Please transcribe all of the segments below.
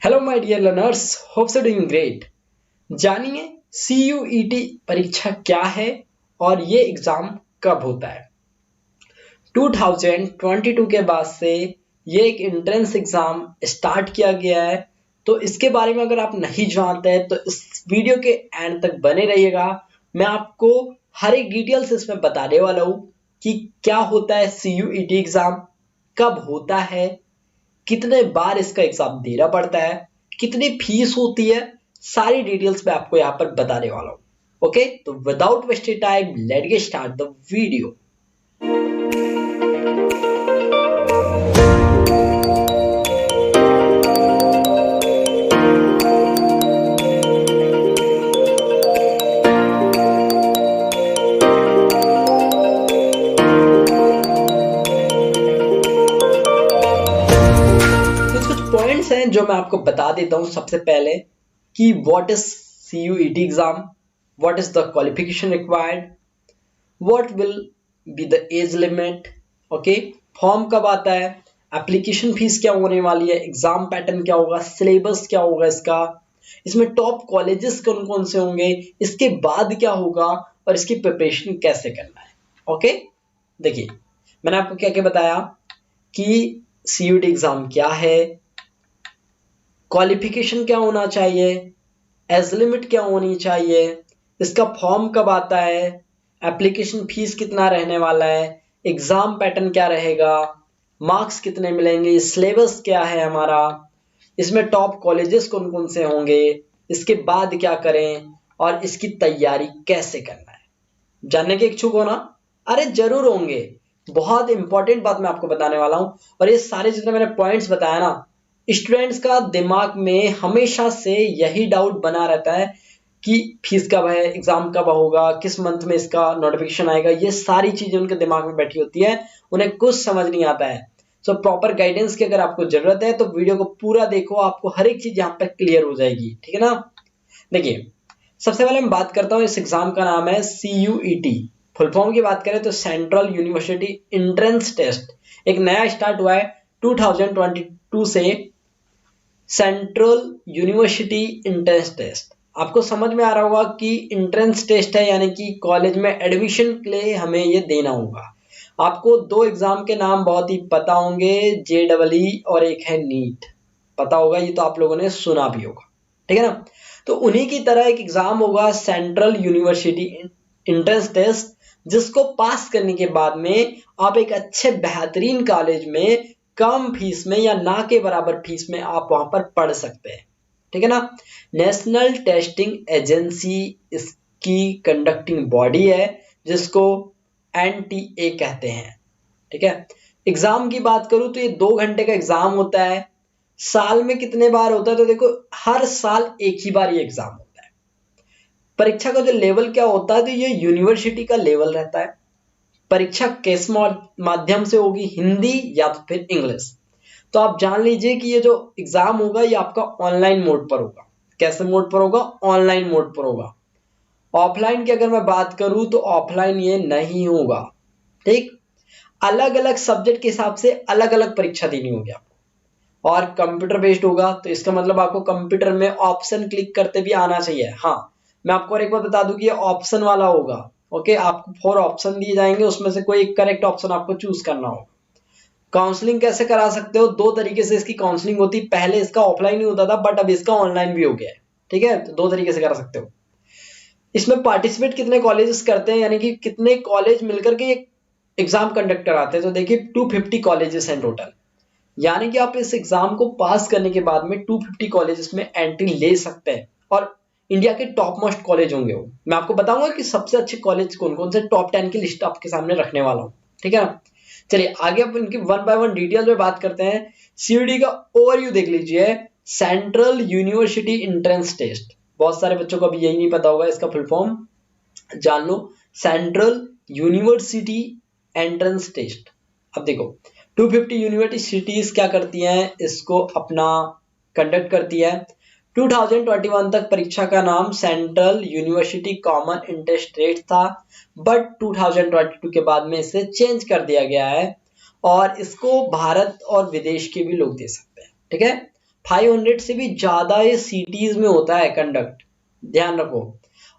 Hello my dear learners, hope so doing great. जानिए CUET परीक्षा क्या है और ये एग्जाम कब होता है। 2022 के बाद से ये एक एंट्रेंस एग्जाम स्टार्ट किया गया है। तो इसके बारे में अगर आप नहीं जानते हैं तो इस वीडियो के एंड तक बने रहिएगा। मैं आपको हर एक डिटेल्स इसमें बताने वाला हूँ कि क्या होता है CUET एग्जाम, कब होता है, कितने बार इसका एग्जाम देना पड़ता है, कितनी फीस होती है, सारी डिटेल्स मैं आपको यहाँ पर बताने वाला हूँ। ओके, तो without wasted time let get start the video. कुछ कुछ पॉइंट्स हैं जो मैं आपको बता देता हूँ। सबसे पहले कि what is CUET exam, what is the qualification required, what will be the age limit, okay, form कब आता है, एप्लीकेशन फीस क्या होने वाली है, एग्जाम पैटर्न क्या होगा, सिलेबस क्या होगा इसका, इसमें टॉप कॉलेजेस कौन कौन से होंगे, इसके बाद क्या होगा और इसकी प्रिपरेशन कैसे करना है। ओके, देखिए मैंने आपको क्या क्या बताया कि CUET एग्जाम क्या है, क्वालिफिकेशन क्या होना चाहिए, एज लिमिट क्या होनी चाहिए, इसका फॉर्म कब आता है, एप्लीकेशन फीस कितना रहने वाला है, एग्जाम पैटर्न क्या रहेगा, मार्क्स कितने मिलेंगे, सिलेबस क्या है हमारा, इसमें टॉप कॉलेजेस कौन कौन से होंगे, इसके बाद क्या करें और इसकी तैयारी कैसे करना है। जानने के इच्छुक हो ना? अरे जरूर होंगे। बहुत इंपॉर्टेंट बात मैं आपको बताने वाला हूं और ये सारे जितने मैंने पॉइंट्स बताया ना, स्टूडेंट्स का दिमाग में हमेशा से यही डाउट बना रहता है कि फीस कब है, एग्जाम कब होगा, किस मंथ में इसका नोटिफिकेशन आएगा। ये सारी चीजें उनके दिमाग में बैठी होती है, उन्हें कुछ समझ नहीं आता है। सो प्रॉपर गाइडेंस की अगर आपको जरूरत है तो वीडियो को पूरा देखो, आपको हर एक चीज यहाँ पर क्लियर हो जाएगी। ठीक है ना? देखिए सबसे पहले मैं बात करता हूँ, इस एग्जाम का नाम है CUET। फुल फॉर्म की बात करें तो सेंट्रल यूनिवर्सिटी एंट्रेंस टेस्ट। एक नया स्टार्ट हुआ है 2022 से, सेंट्रल यूनिवर्सिटी एंट्रेंस टेस्ट। आपको समझ में आ रहा होगा कि एंट्रेंस टेस्ट है, यानी कि कॉलेज में एडमिशन के लिए हमें ये देना होगा। आपको दो एग्जाम के नाम बहुत ही पता होंगे, JEE और एक है नीट। पता होगा, ये तो आप लोगों ने सुना भी होगा। ठीक है ना? तो उन्हीं की तरह एक एग्जाम होगा सेंट्रल यूनिवर्सिटी एंट्रेंस टेस्ट, जिसको पास करने के बाद में आप एक अच्छे बेहतरीन कॉलेज में कम फीस में या ना के बराबर फीस में आप वहां पर पढ़ सकते हैं। ठीक है ना? नेशनल टेस्टिंग एजेंसी इसकी कंडक्टिंग बॉडी है, जिसको NTA कहते हैं। ठीक है? एग्जाम की बात करूं तो ये 2 घंटे का एग्जाम होता है। साल में कितने बार होता है तो देखो, हर साल एक ही बार ये एग्जाम होता है। परीक्षा का जो लेवल क्या होता है तो ये यूनिवर्सिटी का लेवल रहता है। परीक्षा किस माध्यम से होगी, हिंदी या तो फिर इंग्लिश। तो आप जान लीजिए कि ये जो एग्जाम होगा ये आपका ऑनलाइन मोड पर होगा। कैसे मोड पर होगा? ऑनलाइन मोड पर होगा। ऑफलाइन की अगर मैं बात करूं तो ऑफलाइन ये नहीं होगा। ठीक? अलग अलग सब्जेक्ट के हिसाब से अलग अलग परीक्षा देनी होगी आपको, और कंप्यूटर बेस्ड होगा। तो इसका मतलब आपको कंप्यूटर में ऑप्शन क्लिक करते भी आना चाहिए। हाँ, मैं आपको और एक बार बता दूं कि ये ऑप्शन वाला होगा। ओके, आपको 4 ऑप्शन दिए जाएंगे, उसमें से कोई एक करेक्ट ऑप्शन आपको चूज करना होगा। काउंसलिंग कैसे करा सकते हो? 2 तरीके से इसकी काउंसलिंग होती। पहले इसका ऑफलाइन ही होता था, बट अब इसका ऑनलाइन भी हो गया है। ठीक है? तो 2 तरीके से करा सकते हो। इसमें पार्टिसिपेट कितने कॉलेजेस करते हैं, यानी कि कितने कॉलेज मिलकर के एग्जाम कंडक्ट कराते हैं। तो देखिए 250 कॉलेजेस हैं टोटल, यानी कि आप इस एग्जाम को पास करने के बाद में 250 कॉलेजेस में एंट्री ले सकते हैं, और इंडिया के टॉप मोस्ट कॉलेज होंगे वो। मैं आपको बताऊंगा कि सबसे अच्छे कॉलेज कौन कौन से, टॉप 10 की लिस्ट आपके सामने रखने वाला हूँ। ठीक है ना? चलिए आगे आप इनकी 1 बाय 1 डिटेल में बात करते हैं। CUET का ओवरव्यू देख लीजिए। सेंट्रल यूनिवर्सिटी एंट्रेंस टेस्ट, बहुत सारे बच्चों को अभी यही नहीं पता होगा, इसका फुल फॉर्म जान लो, सेंट्रल यूनिवर्सिटी एंट्रेंस टेस्ट। अब देखो 250 यूनिवर्सिटीज क्या करती हैं, इसको अपना कंडक्ट करती है। 2021 तक परीक्षा का नाम central university common entrance test था, बट 2022 के बाद में इसे चेंज कर दिया गया है, और इसको भारत और विदेश के भी लोग दे सकते हैं। ठीक है? 500 से भी ज्यादा ये सिटीज में होता है कंडक्ट, ध्यान रखो।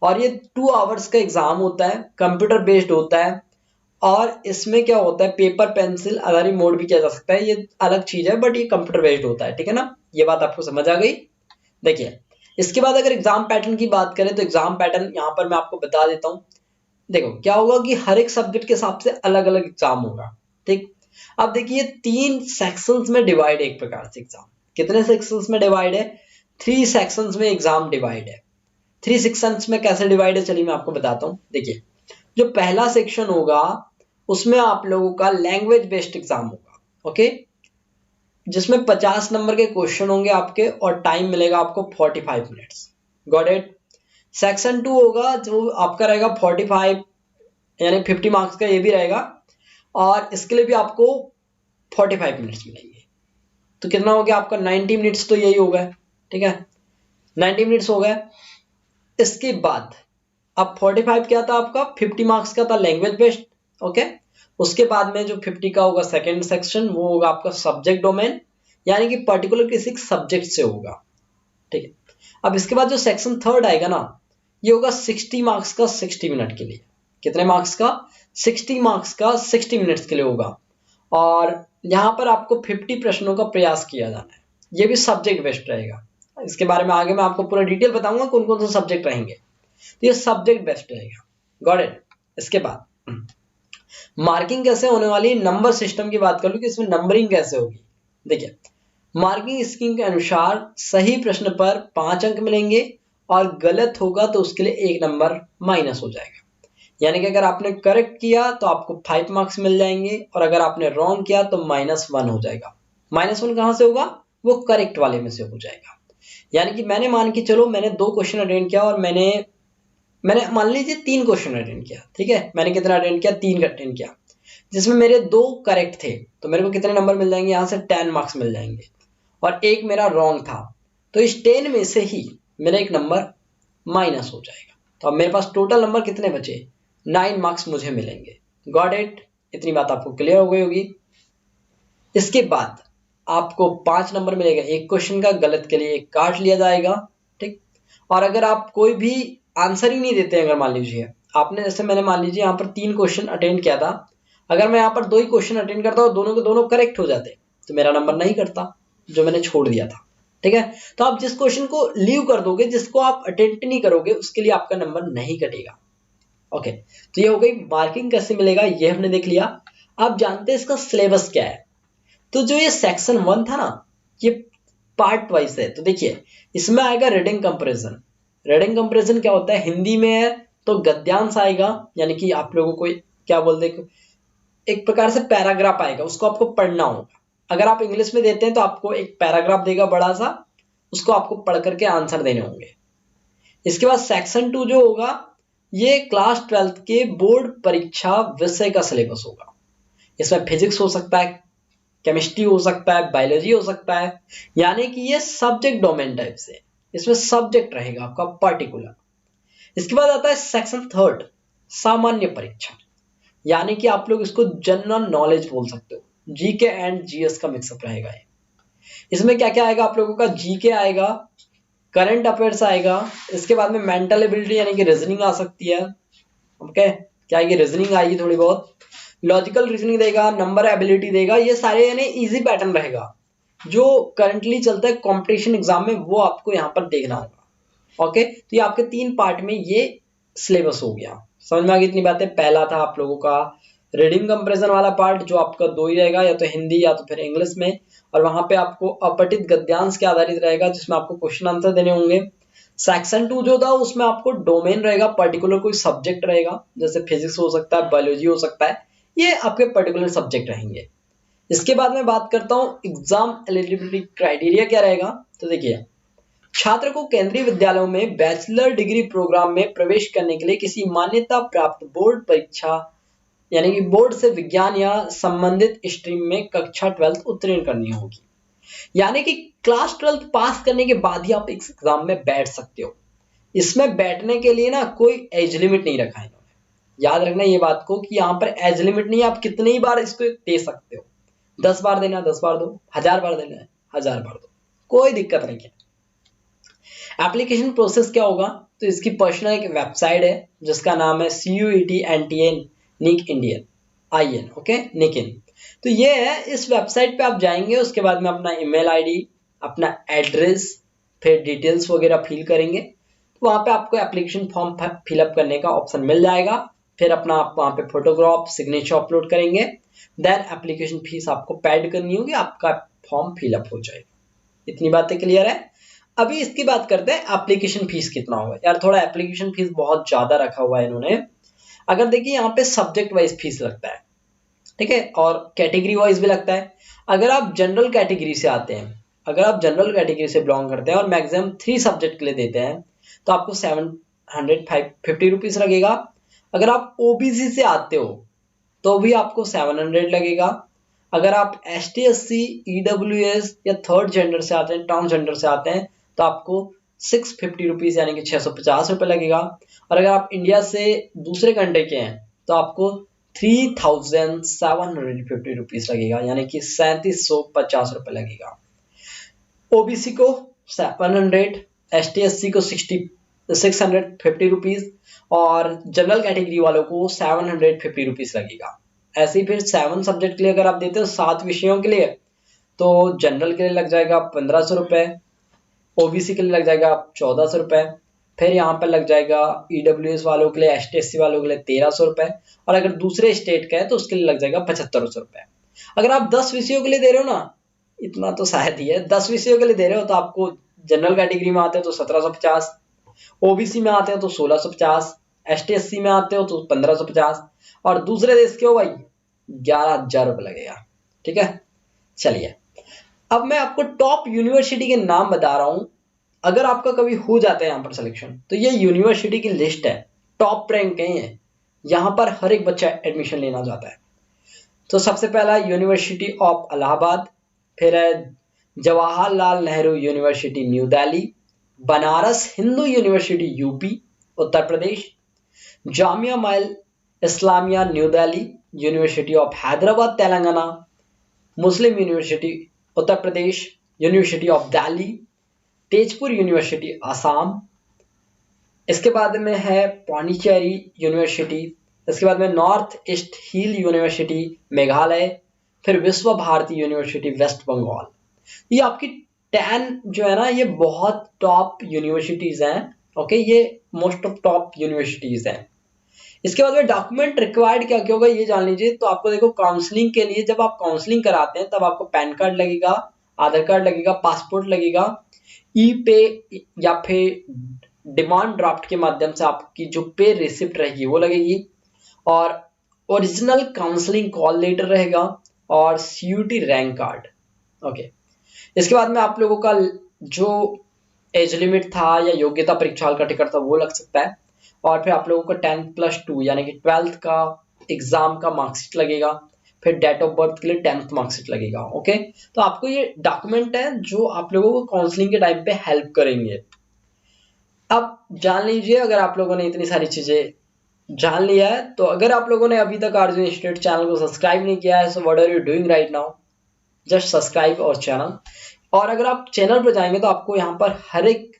और ये 2 आवर्स का एग्जाम होता है, कंप्यूटर बेस्ड होता है, और इसमें क्या होता है, पेपर पेंसिल आधारित मोड भी किया जा सकता है, ये अलग चीज है, बट ये कंप्यूटर बेस्ड होता है, ठीक है ना। ये बात आपको समझ आ गई। देखिए इसके बाद अगर एग्जाम पैटर्न की बात करें तो एग्जाम पैटर्न यहाँ पर मैं आपको बता देता हूँ। देखो क्या होगा कि हर एक सब्जेक्ट के हिसाब से अलग अलग एग्जाम होगा, ठीक। अब देखिए 3 सेक्शंस में डिवाइड है एक प्रकार से एग्जाम। कितने सेक्शंस में डिवाइड है? 3 सेक्शंस में एग्जाम डिवाइड है। 3 सेक्शंस में कैसे डिवाइड है, चलिए मैं आपको बताता हूँ। देखिए जो पहला सेक्शन होगा उसमें आप लोगों का लैंग्वेज बेस्ड एग्जाम होगा, ओके, जिसमें 50 नंबर के क्वेश्चन होंगे आपके और टाइम मिलेगा आपको 45 मिनट्स। Got it. सेक्शन 2 होगा जो आपका रहेगा 45 यानी 50 मार्क्स का, ये भी रहेगा, और इसके लिए भी आपको 45 मिनट्स मिलेंगे। तो कितना हो गया आपका 90 मिनट्स, तो यही होगा, ठीक है, 90 मिनट्स हो गए। इसके बाद अब 45 क्या था आपका, 50 मार्क्स का था लैंग्वेज बेस्ड, ओके। उसके बाद में जो 50 का होगा सेकेंड सेक्शन, वो होगा आपका सब्जेक्ट डोमेन, यानी कि पर्टिकुलर किसी सब्जेक्ट से होगा, ठीक है। अब इसके बाद जो सेक्शन थर्ड आएगा ना, ये होगा 60 मार्क्स का 60 मिनट के लिए। कितने मार्क्स का? 60 मार्क्स का 60 मिनट्स के लिए होगा, और यहाँ पर आपको 50 प्रश्नों का प्रयास किया जाना है। ये भी सब्जेक्ट बेस्ड रहेगा, इसके बारे में आगे मैं आपको पूरा डिटेल बताऊंगा कौन कौन से सब्जेक्ट रहेंगे। तो ये सब्जेक्ट बेस्ड रहेगा, गॉट इट। इसके बाद मार्किंग कैसे होने वाली, नंबर सिस्टम की बात कर लूं कि इसमें नंबरिंग कैसे होगी। देखिए मार्किंग स्कीम के अनुसार सही प्रश्न पर 5 अंक मिलेंगे, और गलत होगा तो उसके लिए 1 नंबर माइनस हो जाएगा। यानी कि अगर आपने करेक्ट किया तो आपको 5 मार्क्स मिल जाएंगे, और अगर आपने रॉन्ग किया तो -1 हो जाएगा। -1 कहां से होगा? वो करेक्ट वाले में से हो जाएगा। यानी कि मैंने मान के चलो मैंने 2 क्वेश्चन अटेंड किया, और मैंने मान लीजिए 3 क्वेश्चन अटेंड किया, ठीक है। मैंने कितना अटेंड किया? 3 अटेंड किया, जिसमें मेरे 2 करेक्ट थे, तो मेरे को कितने नंबर मिल जाएंगे? यहाँ से 10 मार्क्स मिल जाएंगे, और 1 मेरा रॉन्ग था, तो इस 10 में से ही मेरा 1 नंबर माइनस हो जाएगा। तो अब मेरे पास टोटल नंबर कितने बचे? 9 मार्क्स मुझे मिलेंगे। Got it. इतनी बात आपको क्लियर हो गई होगी। इसके बाद आपको 5 नंबर मिलेगा एक क्वेश्चन का, गलत के लिए 1 काट लिया जाएगा, ठीक। और अगर आप कोई भी आंसर ही नहीं देते, अगर मान लीजिए आपने, जैसे मैंने मान लीजिए यहाँ पर 3 क्वेश्चन अटेंड किया था, अगर मैं यहाँ पर 2 ही क्वेश्चन अटेंड करता और दोनों के दोनों करेक्ट हो जाते, तो मेरा नंबर नहीं कटता जो मैंने छोड़ दिया था, ठीक है। तो आप जिस क्वेश्चन को लीव कर दोगे, जिसको आप अटेंड नहीं करोगे, उसके लिए आपका नंबर नहीं कटेगा, ओके। तो ये हो गई मार्किंग कैसे मिलेगा, ये हमने देख लिया। आप जानते हैं इसका सिलेबस क्या है। तो जो ये सेक्शन 1 था ना, ये पार्ट वाइज है। तो देखिए इसमें आएगा रीडिंग कंपैरिजन। रीडिंग कंपैरिजन क्या होता है? हिंदी में है तो गद्यांश आएगा, यानी कि आप लोगों को क्या बोलते हैं, एक प्रकार से पैराग्राफ आएगा, उसको आपको पढ़ना होगा। अगर आप इंग्लिश में देते हैं तो आपको एक पैराग्राफ देगा बड़ा सा, उसको आपको पढ़ करके आंसर देने होंगे। इसके बाद सेक्शन 2 जो होगा, ये क्लास 12th के बोर्ड परीक्षा विषय का सिलेबस होगा। इसमें फिजिक्स हो सकता है, केमिस्ट्री हो सकता है, बायोलॉजी हो सकता है, यानी कि ये सब्जेक्ट डोमेन टाइप से, इसमें सब्जेक्ट रहेगा आपका पर्टिकुलर। इसके बाद आता है सेक्शन 3 सामान्य परीक्षा, यानी कि आप लोग इसको जनरल नॉलेज बोल सकते हो, जीके एंड जीएस का मिक्सअप रहेगा ये। इसमें क्या क्या आएगा आप लोगों का? जीके आएगा, करंट अफेयर्स आएगा, इसके बाद में मेंटल एबिलिटी यानी कि रीजनिंग आ सकती है, ओके, क्या आएगी? रीजनिंग आएगी थोड़ी बहुत, लॉजिकल रीजनिंग देगा, नंबर एबिलिटी देगा, ये सारे यानी इजी पैटर्न रहेगा जो करंटली चलता है कंपटीशन एग्जाम में, वो आपको यहाँ पर देखना होगा, ओके। तो ये आपके 3 पार्ट में ये सिलेबस हो गया। समझ में आ गई इतनी बातें? पहला था आप लोगों का रीडिंग कंपैरिजन वाला पार्ट, जो आपका 2 ही रहेगा, या तो हिंदी या तो फिर इंग्लिश में, और वहां पे आपको अपठित गद्यांश के आधारित रहेगा, जिसमें आपको क्वेश्चन आंसर देने होंगे। सेक्शन 2 जो था उसमें आपको डोमेन रहेगा, पर्टिकुलर कोई सब्जेक्ट रहेगा, जैसे फिजिक्स हो सकता है, बायोलॉजी हो सकता है, ये आपके पर्टिकुलर सब्जेक्ट रहेंगे। इसके बाद मैं बात करता हूं एग्जाम एलिजिबिलिटी क्राइटेरिया क्या रहेगा। तो देखिए छात्र को केंद्रीय विद्यालयों में बैचलर डिग्री प्रोग्राम में प्रवेश करने के लिए किसी मान्यता प्राप्त बोर्ड परीक्षा यानी कि बोर्ड से विज्ञान या संबंधित स्ट्रीम में कक्षा 12 उत्तीर्ण करनी होगी। यानी कि क्लास 12 पास करने के बाद ही आप इस एग्जाम में बैठ सकते हो। इसमें बैठने के लिए ना कोई एज लिमिट नहीं रखा है, याद रखना ये बात को कि यहाँ पर एज लिमिट नहीं है, आप कितनी बार इसको दे सकते हो। 10 बार देना 10 बार दो, 1000 बार देना है 1000 बार दो, कोई दिक्कत नहीं है। एप्लीकेशन प्रोसेस क्या होगा, तो इसकी पर्सनल एक वेबसाइट है जिसका नाम है CUET निक इंडियन IN, ओके, निकिन। तो ये है, इस वेबसाइट पे आप जाएंगे, उसके बाद में अपना ईमेल आईडी, अपना एड्रेस, फिर डिटेल्स वगैरह फिल करेंगे, तो वहाँ पे आपको एप्लीकेशन फॉर्म फिलअप करने का ऑप्शन मिल जाएगा। फिर अपना आप वहाँ पे फोटोग्राफ, सिग्नेचर अपलोड करेंगे, देन एप्लीकेशन फीस आपको पेड करनी होगी, आपका फॉर्म फिलअप हो जाएगा। इतनी बातें क्लियर है। अभी इसकी बात करते हैं एप्लीकेशन फीस कितना होगा। यार थोड़ा एप्लीकेशन फीस बहुत ज्यादा रखा हुआ है इन्होंने। अगर देखिए यहाँ पे सब्जेक्ट वाइज फीस लगता है, ठीक है, और कैटेगरी वाइज भी लगता है। अगर आप जनरल कैटेगरी से आते हैं, अगर आप जनरल कैटेगरी से बिलोंग करते हैं और मैक्सिमम 3 सब्जेक्ट के लिए देते हैं, तो आपको 750 रुपीज लगेगा। अगर आप ओबीसी से आते हो तो भी आपको 700 लगेगा। अगर आप ST SC EWS या थर्ड जेंडर से आते हैं, ट्रांसजेंडर से आते हैं, तो आपको 650 रुपीज यानी कि 650 रुपये लगेगा। और अगर आप इंडिया से दूसरे कंट्री के हैं तो आपको 3750 रुपीज लगेगा, यानी कि 3750 रुपये लगेगा। ओबीसी को 700, ST SC को 650 रुपीज और जनरल कैटेगरी वालों को 750 रुपीज लगेगा। ऐसे ही फिर 7 सब्जेक्ट के लिए अगर आप देते हो 7 विषयों के लिए, तो जनरल के लिए लग जाएगा 1500 रुपये, ओबीसी के लिए लग जाएगा 1400 रुपये, फिर यहाँ पर लग जाएगा EWS वालों के लिए, ST SC वालों के लिए 1300 रुपये, और अगर दूसरे स्टेट का है तो उसके लिए लग जाएगा 7500 रुपये। अगर आप 10 विषयों के लिए दे रहे हो ना, इतना तो शायद ही है, 10 विषयों के लिए दे रहे हो तो आपको जनरल कैटेगरी में आते हो तो 1750, ओबीसी में आते हो तो 1650, ST SC में आते हो तो 1550, और दूसरे देश के हो भाई 11,000 रुपये लगेगा। ठीक है, चलिए अब मैं आपको टॉप यूनिवर्सिटी के नाम बता रहा हूं। अगर आपका कभी हो जाता है यहाँ पर सिलेक्शन, तो ये यूनिवर्सिटी की लिस्ट है, टॉप रैंक है ये, यहाँ पर हर एक बच्चा एडमिशन लेना चाहता है। तो सबसे पहला यूनिवर्सिटी ऑफ इलाहाबाद, फिर है Jawaharlal Nehru university new Delhi, Banaras Hindu university UP Uttar Pradesh, Jamia Millia Islamia new Delhi, university of Hyderabad Telangana, Muslim university Uttar Pradesh, university of Delhi, Tezpur university Assam, इसके बाद में है पांडिचेरी यूनिवर्सिटी, इसके बाद में north east hill university Meghalaya, फिर विश्व भारती यूनिवर्सिटी वेस्ट बंगाल। ये आपकी 10 जो है ना, ये बहुत टॉप यूनिवर्सिटीज हैं। ओके, ये मोस्ट ऑफ टॉप यूनिवर्सिटीज हैं। इसके बाद में डॉक्यूमेंट रिक्वायर्ड क्या क्या होगा ये जान लीजिए। तो आपको देखो, काउंसलिंग के लिए जब आप काउंसलिंग कराते हैं तब आपको पैन कार्ड लगेगा, आधार कार्ड लगेगा, पासपोर्ट लगेगा, ई पे या फिर डिमांड ड्राफ्ट के माध्यम से आपकी जो पे रिसिप्ट रहेगी वो लगेगी, और ओरिजिनल काउंसलिंग कॉल लेटर रहेगा, और CUT रैंक कार्ड। ओके, इसके बाद में आप लोगों का जो एज लिमिट था या योग्यता परीक्षा का टिकट था वो लग सकता है, और फिर आप लोगों को 10+2 यानी कि 12th का एग्जाम का मार्कशीट लगेगा, फिर डेट ऑफ बर्थ के लिए 10th मार्कशीट लगेगा। ओके, तो आपको ये डॉक्यूमेंट है जो आप लोगों को काउंसलिंग के टाइम पे हेल्प करेंगे। अब जान लीजिए, अगर आप लोगों ने इतनी सारी चीजें जान लिया है, तो अगर आप लोगों ने अभी तक आरजू इंस्टीट्यूट चैनल को सब्सक्राइब नहीं किया है, so what are you doing right now, just subscribe और चैनल। और अगर आप चैनल पर जाएंगे तो आपको यहाँ पर हर एक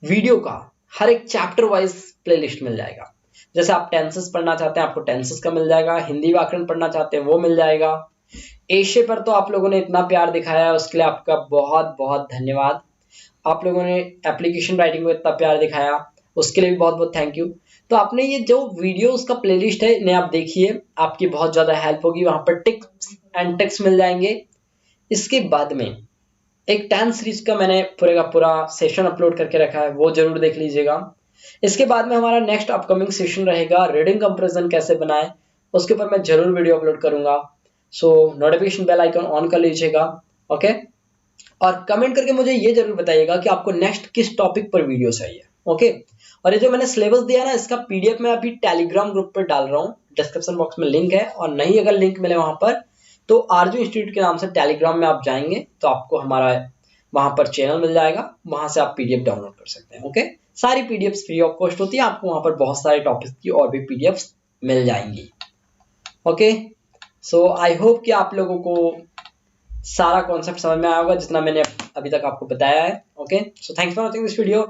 वीडियो का हर एक चैप्टर वाइज प्लेलिस्ट मिल जाएगा। जैसे आप टेंसेस पढ़ना चाहते हैं, आपको टेंसेस का मिल जाएगा, हिंदी व्याकरण पढ़ना चाहते हैं वो मिल जाएगा। एशे पर तो आप लोगों ने इतना प्यार दिखाया है, उसके लिए आपका बहुत बहुत धन्यवाद। आप लोगों ने एप्लीकेशन राइटिंग को इतना प्यार दिखाया, उसके लिए भी बहुत बहुत थैंक यू। तो आपने ये जो वीडियो उसका प्लेलिस्ट है, इन्हें आप देखिए, आपकी बहुत ज्यादा हेल्प होगी। वहां पर टिप्स एंड ट्रिक्स मिल जाएंगे। इसके बाद में एक 10 सीरीज का मैंने पूरे का पूरा सेशन अपलोड करके रखा है, वो जरूर देख लीजिएगा। इसके बाद में हमारा नेक्स्ट अपकमिंग सेशन रहेगा रीडिंग कंपैरिजन कैसे बनाएं, उसके ऊपर मैं जरूर वीडियो अपलोड करूंगा। So notification bell icon on कर लीजिएगा। ओके, और कमेंट करके मुझे ये जरूर बताइएगा कि आपको नेक्स्ट किस टॉपिक पर वीडियो चाहिए। ओके, और ये जो मैंने सिलेबस दिया ना, इसका PDF मैं अभी टेलीग्राम ग्रुप पर डाल रहा हूँ, डिस्क्रिप्शन बॉक्स में लिंक है, और नहीं अगर लिंक मिले वहां पर तो आरजू इंस्टीट्यूट के नाम से टेलीग्राम में आप जाएंगे तो आपको हमारा वहां पर चैनल मिल जाएगा, वहां से आप PDF डाउनलोड कर सकते हैं। ओके, सारी PDFs फ्री ऑफ कॉस्ट होती है, आपको वहां पर बहुत सारे टॉपिक्स की और भी PDFs मिल जाएंगी। ओके, सो आई होप कि आप लोगों को सारा कॉन्सेप्ट समझ में आया होगा जितना मैंने अभी तक आपको बताया है। Okay, so thanks for watching this video.